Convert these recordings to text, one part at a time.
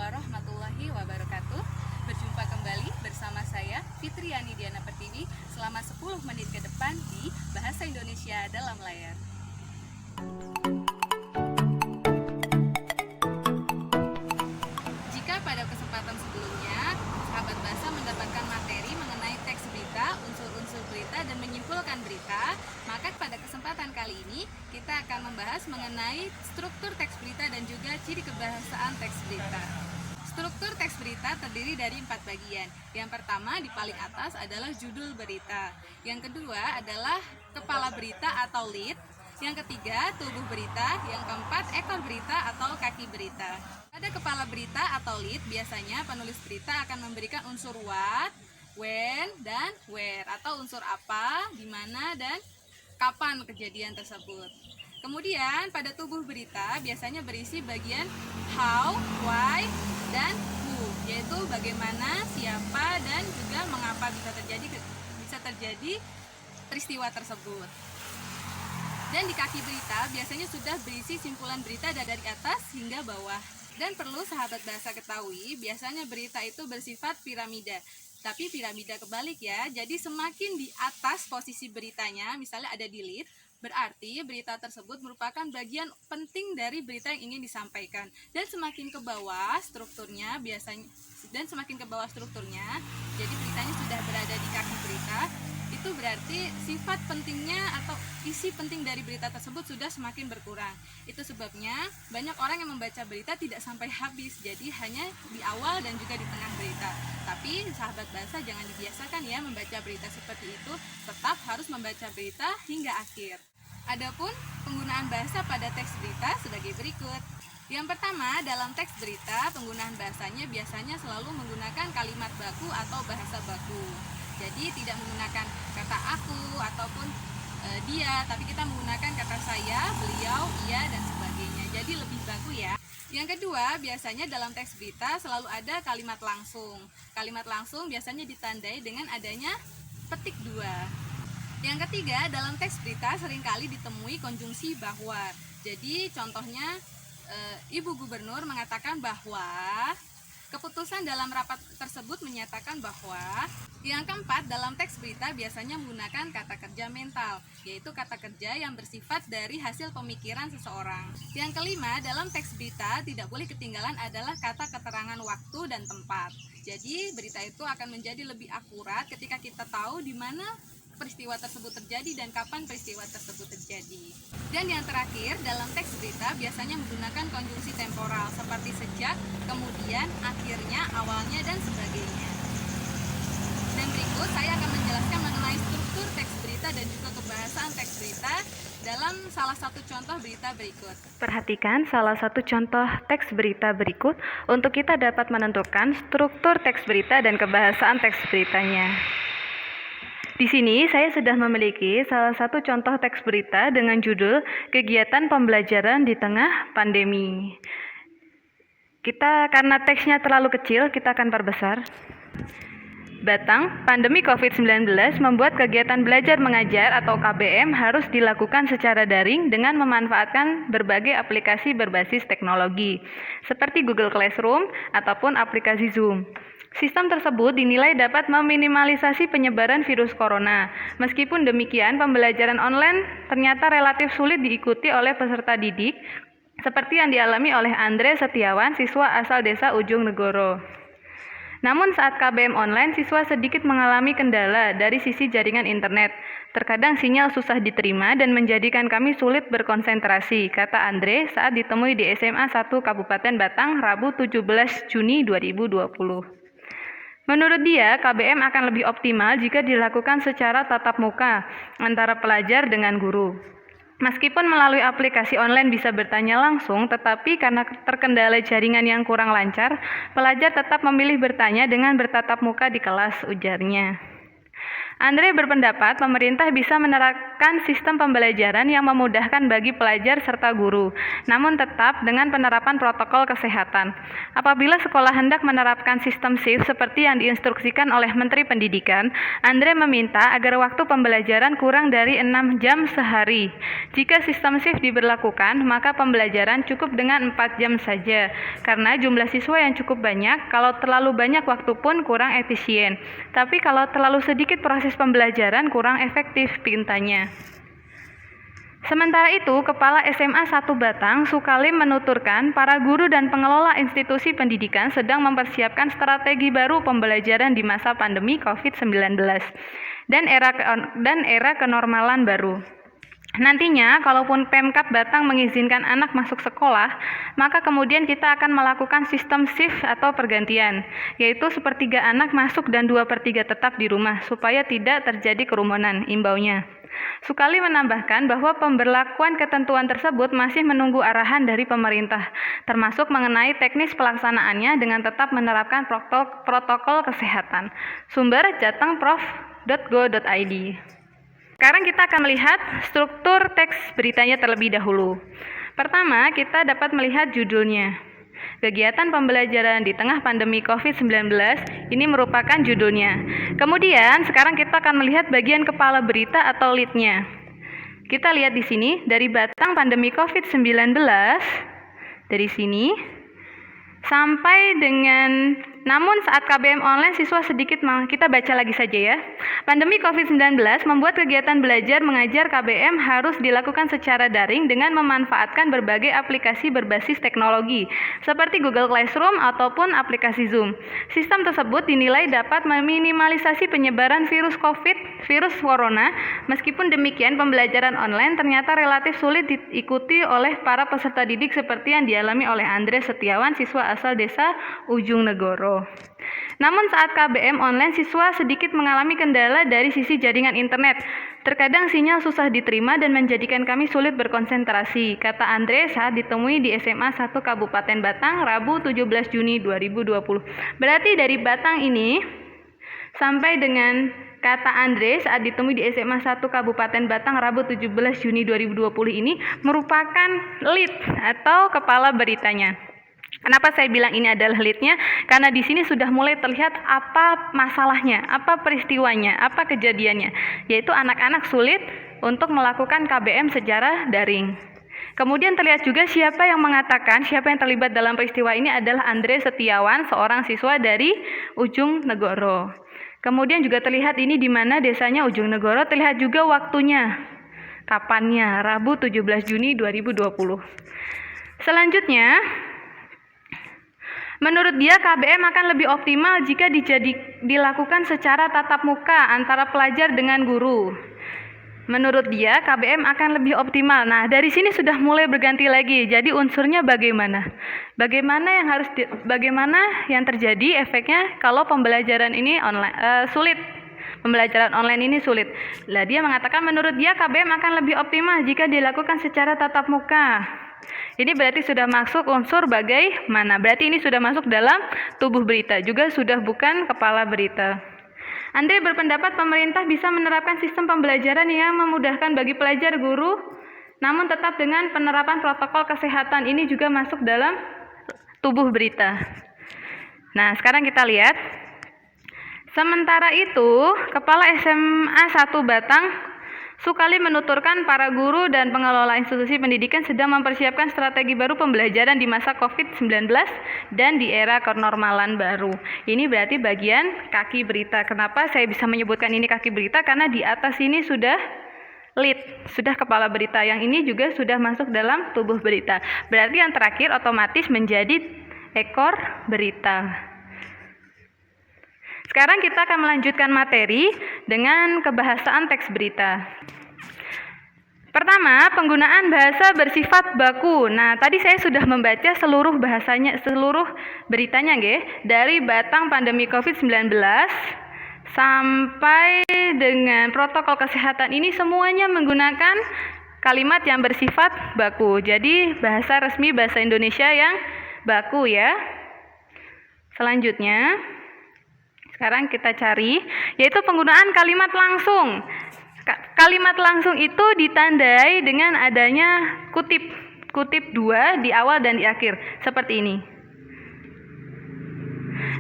warahmatullahi wabarakatuh. Berjumpa kembali bersama saya Fitriani Diana Pertiwi selama 10 menit ke depan di Bahasa Indonesia dalam Layar. Jika pada kesempatan sebelumnya sahabat bahasa mendapatkan materi mengenai teks berita, unsur-unsur berita dan menyimpulkan berita, maka pada kesempatan kali ini kita akan membahas mengenai struktur teks berita dan juga ciri kebahasaan teks berita. Struktur teks berita terdiri dari 4 bagian. Yang pertama di paling atas adalah judul berita. Yang kedua adalah kepala berita atau lead. Yang ketiga tubuh berita. Yang keempat ekor berita atau kaki berita. Pada kepala berita atau lead biasanya penulis berita akan memberikan unsur what, when, dan where atau unsur apa, di mana, dan kapan kejadian tersebut. Kemudian pada tubuh berita biasanya berisi bagian how, why, dan who, yaitu bagaimana, siapa, dan juga mengapa bisa terjadi peristiwa tersebut. Dan di kaki berita biasanya sudah berisi simpulan berita dari atas hingga bawah. Dan perlu sahabat bahasa ketahui, biasanya berita itu bersifat piramida. Tapi piramida kebalik ya, jadi semakin di atas posisi beritanya, misalnya ada di lead, berarti berita tersebut merupakan bagian penting dari berita yang ingin disampaikan. Dan semakin ke bawah strukturnya jadi beritanya sudah berada di kaki berita, itu berarti sifat pentingnya atau isi penting dari berita tersebut sudah semakin berkurang. Itu sebabnya banyak orang yang membaca berita tidak sampai habis, jadi hanya di awal dan juga di tengah berita. Tapi sahabat bahasa jangan dibiasakan ya membaca berita seperti itu, tetap harus membaca berita hingga akhir. Adapun penggunaan bahasa pada teks berita sebagai berikut. Yang pertama, dalam teks berita penggunaan bahasanya biasanya selalu menggunakan kalimat baku atau bahasa baku. Jadi tidak menggunakan kata aku ataupun dia, tapi kita menggunakan kata saya, beliau, ia, dan sebagainya. Jadi lebih baku ya. Yang kedua, biasanya dalam teks berita selalu ada kalimat langsung. Kalimat langsung biasanya ditandai dengan adanya petik 2. Yang ketiga, dalam teks berita seringkali ditemui konjungsi bahwa. Jadi contohnya Ibu Gubernur mengatakan bahwa, keputusan dalam rapat tersebut menyatakan bahwa. Yang keempat, dalam teks berita biasanya menggunakan kata kerja mental, yaitu kata kerja yang bersifat dari hasil pemikiran seseorang. Yang kelima, dalam teks berita tidak boleh ketinggalan adalah kata keterangan waktu dan tempat. Jadi berita itu akan menjadi lebih akurat ketika kita tahu di mana peristiwa tersebut terjadi dan kapan peristiwa tersebut terjadi. Dan yang terakhir, dalam teks berita biasanya menggunakan konjungsi temporal seperti sejak, kemudian, akhirnya, awalnya, dan sebagainya. Dan berikut saya akan menjelaskan mengenai struktur teks berita dan juga kebahasaan teks berita dalam salah satu contoh berita berikut. Perhatikan salah satu contoh teks berita berikut untuk kita dapat menentukan struktur teks berita dan kebahasaan teks beritanya. Di sini saya sudah memiliki salah satu contoh teks berita dengan judul Kegiatan Pembelajaran di Tengah Pandemi. Karena teksnya terlalu kecil, kita akan perbesar. Batang, pandemi COVID-19 membuat kegiatan belajar mengajar atau KBM harus dilakukan secara daring dengan memanfaatkan berbagai aplikasi berbasis teknologi, seperti Google Classroom ataupun aplikasi Zoom. Sistem tersebut dinilai dapat meminimalisasi penyebaran virus corona. Meskipun demikian, pembelajaran online ternyata relatif sulit diikuti oleh peserta didik, seperti yang dialami oleh Andre Setiawan, siswa asal desa Ujung Negoro. Namun saat KBM online, siswa sedikit mengalami kendala dari sisi jaringan internet. Terkadang sinyal susah diterima dan menjadikan kami sulit berkonsentrasi, kata Andre saat ditemui di SMA 1 Kabupaten Batang, Rabu 17 Juni 2020. Menurut dia, KBM akan lebih optimal jika dilakukan secara tatap muka antara pelajar dengan guru. Meskipun melalui aplikasi online bisa bertanya langsung, tetapi karena terkendala jaringan yang kurang lancar, pelajar tetap memilih bertanya dengan bertatap muka di kelas, ujarnya. Andre berpendapat pemerintah bisa menerapkan sistem pembelajaran yang memudahkan bagi pelajar serta guru, namun tetap dengan penerapan protokol kesehatan. Apabila sekolah hendak menerapkan sistem shift seperti yang diinstruksikan oleh Menteri Pendidikan, Andre meminta agar waktu pembelajaran kurang dari 6 jam sehari. Jika sistem shift diberlakukan, maka pembelajaran cukup dengan 4 jam saja. Karena jumlah siswa yang cukup banyak, kalau terlalu banyak waktu pun kurang efisien. Tapi kalau terlalu sedikit proses pembelajaran kurang efektif, pintanya. Sementara itu, Kepala SMA 1 Batang, Sukalim menuturkan, para guru dan pengelola institusi pendidikan sedang mempersiapkan strategi baru pembelajaran di masa pandemi COVID-19 dan era kenormalan baru. Nantinya, kalaupun Pemkab Batang mengizinkan anak masuk sekolah, maka kemudian kita akan melakukan sistem shift atau pergantian, yaitu sepertiga anak masuk dan 2/3 tetap di rumah, supaya tidak terjadi kerumunan, imbaunya. Sukali menambahkan bahwa pemberlakuan ketentuan tersebut masih menunggu arahan dari pemerintah, termasuk mengenai teknis pelaksanaannya dengan tetap menerapkan protokol kesehatan. Sumber jatengprof.go.id. Sekarang kita akan melihat struktur teks beritanya terlebih dahulu. Pertama, kita dapat melihat judulnya. Kegiatan pembelajaran di tengah pandemi COVID-19, ini merupakan judulnya. Kemudian, sekarang kita akan melihat bagian kepala berita atau lead-nya. Kita lihat di sini, dari Batang pandemi COVID-19, dari sini, sampai dengan namun saat KBM online siswa sedikit kita baca lagi saja ya. Pandemi COVID-19 membuat kegiatan belajar mengajar KBM harus dilakukan secara daring dengan memanfaatkan berbagai aplikasi berbasis teknologi seperti Google Classroom ataupun aplikasi Zoom. Sistem tersebut dinilai dapat meminimalisasi penyebaran virus corona. Meskipun demikian, pembelajaran online ternyata relatif sulit diikuti oleh para peserta didik seperti yang dialami oleh Andre Setiawan, siswa asal desa Ujung Negoro. Namun saat KBM online, siswa sedikit mengalami kendala dari sisi jaringan internet. Terkadang sinyal susah diterima dan menjadikan kami sulit berkonsentrasi, kata Andre saat ditemui di SMA 1 Kabupaten Batang, Rabu 17 Juni 2020. Berarti dari Batang ini sampai dengan kata Andre saat ditemui di SMA 1 Kabupaten Batang, Rabu 17 Juni 2020 ini merupakan lead atau kepala beritanya. Kenapa saya bilang ini adalah lead-nya? Karena di sini sudah mulai terlihat apa masalahnya, apa peristiwanya, apa kejadiannya, yaitu anak-anak sulit untuk melakukan KBM secara daring. Kemudian terlihat juga siapa yang terlibat dalam peristiwa ini adalah Andre Setiawan, seorang siswa dari Ujung Negoro. Kemudian juga terlihat ini di mana desanya Ujung Negoro, terlihat juga waktunya, kapannya, Rabu 17 Juni 2020. Selanjutnya, menurut dia, KBM akan lebih optimal jika dilakukan secara tatap muka antara pelajar dengan guru. Menurut dia, KBM akan lebih optimal. Nah, dari sini sudah mulai berganti lagi. Jadi unsurnya bagaimana? Bagaimana yang terjadi efeknya kalau pembelajaran ini sulit? Pembelajaran online ini sulit. Lah, dia mengatakan menurut dia KBM akan lebih optimal jika dilakukan secara tatap muka. Ini berarti sudah masuk unsur bagaimana. Berarti ini sudah masuk dalam tubuh berita, juga sudah bukan kepala berita. Andre berpendapat pemerintah bisa menerapkan sistem pembelajaran yang memudahkan bagi pelajar guru, namun tetap dengan penerapan protokol kesehatan. Ini juga masuk dalam tubuh berita. Nah, sekarang kita lihat. Sementara itu, Kepala SMA 1 Batang Sukali menuturkan para guru dan pengelola institusi pendidikan sedang mempersiapkan strategi baru pembelajaran di masa COVID-19 dan di era kenormalan baru. Ini berarti bagian kaki berita. Kenapa saya bisa menyebutkan ini kaki berita? Karena di atas ini sudah lead, sudah kepala berita. Yang ini juga sudah masuk dalam tubuh berita. Berarti yang terakhir otomatis menjadi ekor berita. Sekarang kita akan melanjutkan materi dengan kebahasaan teks berita. Pertama, penggunaan bahasa bersifat baku. Nah, tadi saya sudah membaca seluruh beritanya nggih, dari Batang pandemi COVID-19 sampai dengan protokol kesehatan ini semuanya menggunakan kalimat yang bersifat baku. Jadi, bahasa resmi bahasa Indonesia yang baku ya. Selanjutnya, sekarang kita cari, yaitu penggunaan kalimat langsung. Kalimat langsung itu ditandai dengan adanya kutip 2 di awal dan di akhir, seperti ini.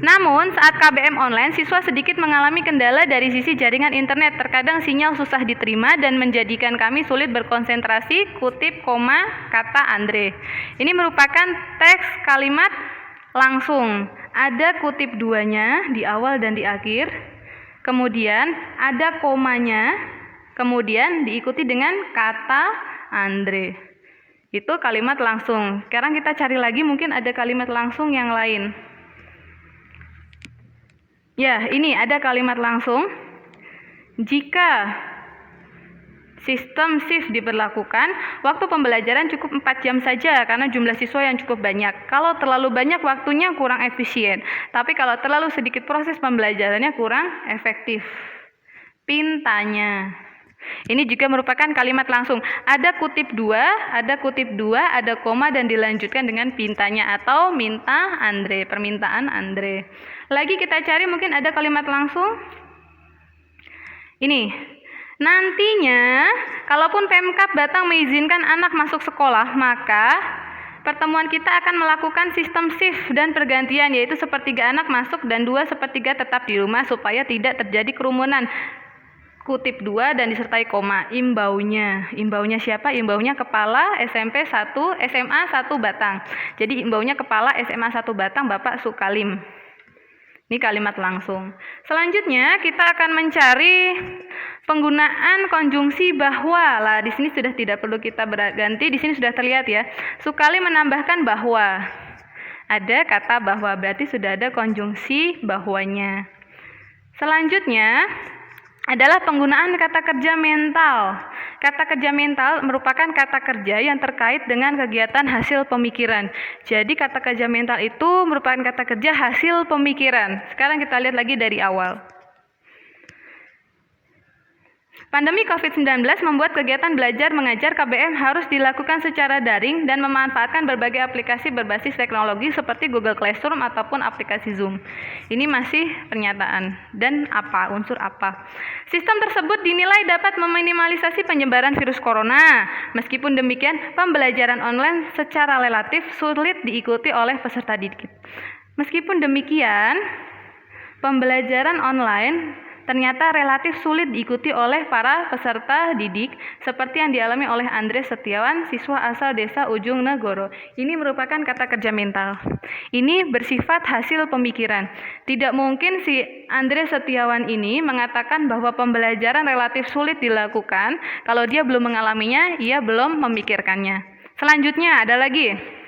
Namun, saat KBM online, siswa sedikit mengalami kendala dari sisi jaringan internet. Terkadang sinyal susah diterima dan menjadikan kami sulit berkonsentrasi, kutip koma kata Andre. Ini merupakan teks kalimat langsung. Ada kutip duanya di awal dan di akhir. Kemudian ada komanya. Kemudian diikuti dengan kata Andre. Itu kalimat langsung. Sekarang kita cari lagi mungkin ada kalimat langsung yang lain. Ya, ini ada kalimat langsung. Jika sistem shift diberlakukan, waktu pembelajaran cukup 4 jam saja karena jumlah siswa yang cukup banyak. Kalau terlalu banyak waktunya kurang efisien, tapi kalau terlalu sedikit proses pembelajarannya kurang efektif. Pintanya. Ini juga merupakan kalimat langsung. Ada kutip dua, ada koma dan dilanjutkan dengan pintanya atau minta Andre, permintaan Andre. Lagi kita cari mungkin ada kalimat langsung. Ini. Nantinya, kalaupun Pemkab Batang mengizinkan anak masuk sekolah, maka pertemuan kita akan melakukan sistem shift dan pergantian, yaitu sepertiga anak masuk dan 2/3 tetap di rumah supaya tidak terjadi kerumunan. Kutip 2 dan disertai koma. Imbaunya siapa? Imbaunya kepala SMA 1 Batang. Jadi imbaunya kepala SMA 1 Batang Bapak Sukalim. Ini kalimat langsung. Selanjutnya kita akan mencari penggunaan konjungsi bahwa. Lah di sini sudah tidak perlu kita ganti, di sini sudah terlihat ya. Sukalim menambahkan bahwa. Ada kata bahwa, berarti sudah ada konjungsi bahwanya. Selanjutnya adalah penggunaan kata kerja mental. Kata kerja mental merupakan kata kerja yang terkait dengan kegiatan hasil pemikiran. Jadi kata kerja mental itu merupakan kata kerja hasil pemikiran. Sekarang kita lihat lagi dari awal. Pandemi COVID-19 membuat kegiatan belajar mengajar KBM harus dilakukan secara daring dan memanfaatkan berbagai aplikasi berbasis teknologi seperti Google Classroom ataupun aplikasi Zoom. Ini masih pernyataan. Dan apa? Unsur apa? Sistem tersebut dinilai dapat meminimalisasi penyebaran virus corona. Meskipun demikian, pembelajaran online secara relatif sulit diikuti oleh peserta didik. Meskipun demikian, pembelajaran online ternyata relatif sulit diikuti oleh para peserta didik seperti yang dialami oleh Andre Setiawan, siswa asal desa Ujung Negoro. Ini merupakan kata kerja mental. Ini bersifat hasil pemikiran. Tidak mungkin si Andre Setiawan ini mengatakan bahwa pembelajaran relatif sulit dilakukan kalau dia belum mengalaminya, ia belum memikirkannya. Selanjutnya ada lagi.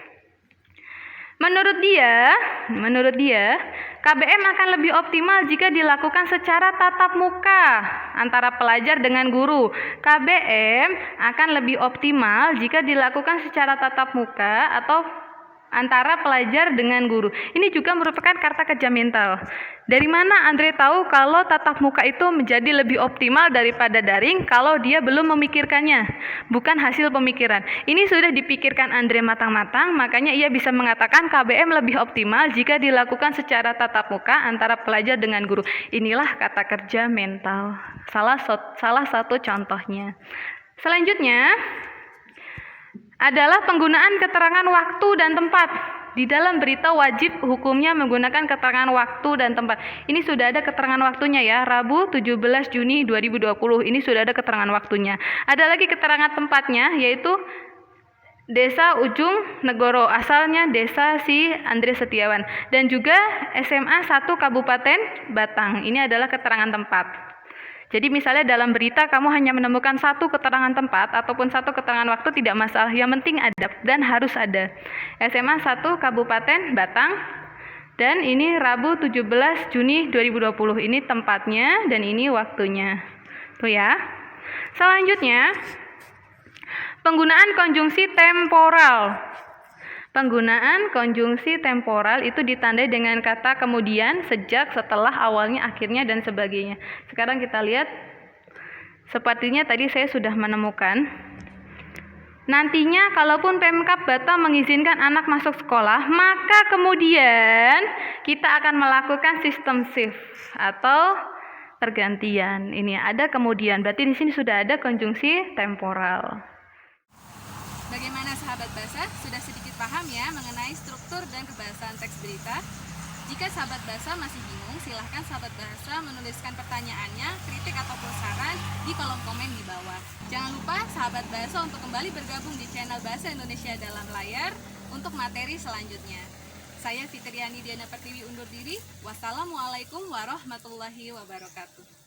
Menurut dia, KBM akan lebih optimal jika dilakukan secara tatap muka antara pelajar dengan guru. KBM akan lebih optimal jika dilakukan secara tatap muka atau antara pelajar dengan guru. Ini juga merupakan kata kerja mental. Dari mana Andre tahu kalau tatap muka itu menjadi lebih optimal daripada daring kalau dia belum memikirkannya? Bukan hasil pemikiran. Ini sudah dipikirkan Andre matang-matang, makanya ia bisa mengatakan KBM lebih optimal jika dilakukan secara tatap muka antara pelajar dengan guru. Inilah kata kerja mental. Salah satu contohnya. Selanjutnya adalah penggunaan keterangan waktu dan tempat. Di dalam berita wajib hukumnya menggunakan keterangan waktu dan tempat. Ini sudah ada keterangan waktunya ya, Rabu 17 Juni 2020. Ini sudah ada keterangan waktunya. Ada lagi keterangan tempatnya, yaitu Desa Ujung Negoro, asalnya desa si Andre Setiawan. Dan juga SMA 1 Kabupaten Batang. Ini adalah keterangan tempat. Jadi misalnya dalam berita kamu hanya menemukan satu keterangan tempat ataupun satu keterangan waktu tidak masalah. Yang penting ada dan harus ada. SMA 1 Kabupaten Batang dan ini Rabu 17 Juni 2020. Ini tempatnya dan ini waktunya. Tuh ya. Selanjutnya penggunaan konjungsi temporal. Penggunaan konjungsi temporal itu ditandai dengan kata kemudian, sejak, setelah, awalnya, akhirnya, dan sebagainya. Sekarang kita lihat, sepertinya tadi saya sudah menemukan. Nantinya kalaupun Pemkab Batang mengizinkan anak masuk sekolah, maka kemudian kita akan melakukan sistem shift atau pergantian. Ini ada kemudian, berarti di sini sudah ada konjungsi temporal. Bagaimana sahabat bahasa? Sudah sedikit paham ya mengenai struktur dan kebahasaan teks berita? Jika sahabat bahasa masih bingung, silahkan sahabat bahasa menuliskan pertanyaannya, kritik ataupun saran di kolom komen di bawah. Jangan lupa sahabat bahasa untuk kembali bergabung di channel Bahasa Indonesia Dalam Layar untuk materi selanjutnya. Saya Fitriani Diana Pertiwi undur diri. Wassalamualaikum warahmatullahi wabarakatuh.